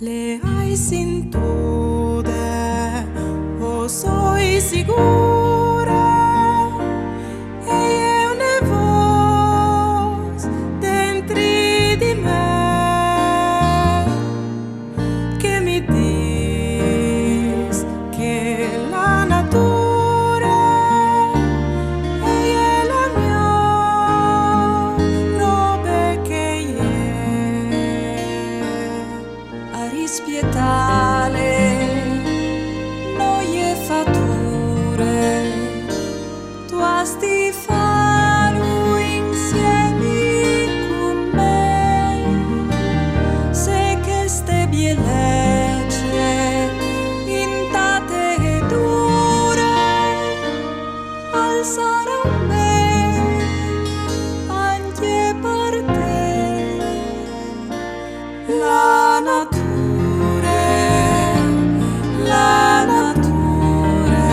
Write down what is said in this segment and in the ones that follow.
Le hai sin tutte, o soy segura, e è una voz dentro di me che mi dice che la natura è la mia robe che a rispietale noi e fature tu has di fare insieme con me se che ste bielegge intate e dure alzare a me anche per te la natura. La natura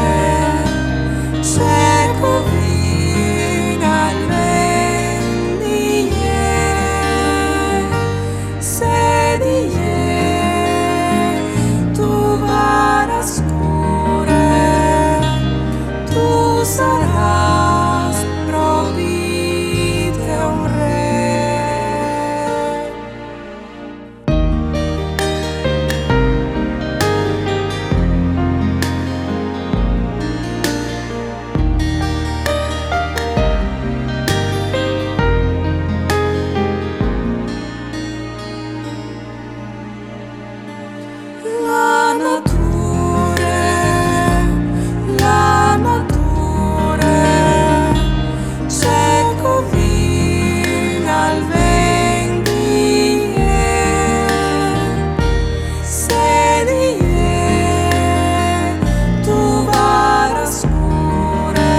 c'è covina al venire, se di tu varas scure, tu saras provvide un re. La natura c'è covina al venire, se di tu varas scure,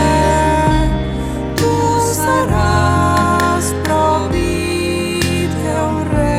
tu saras provvide un re.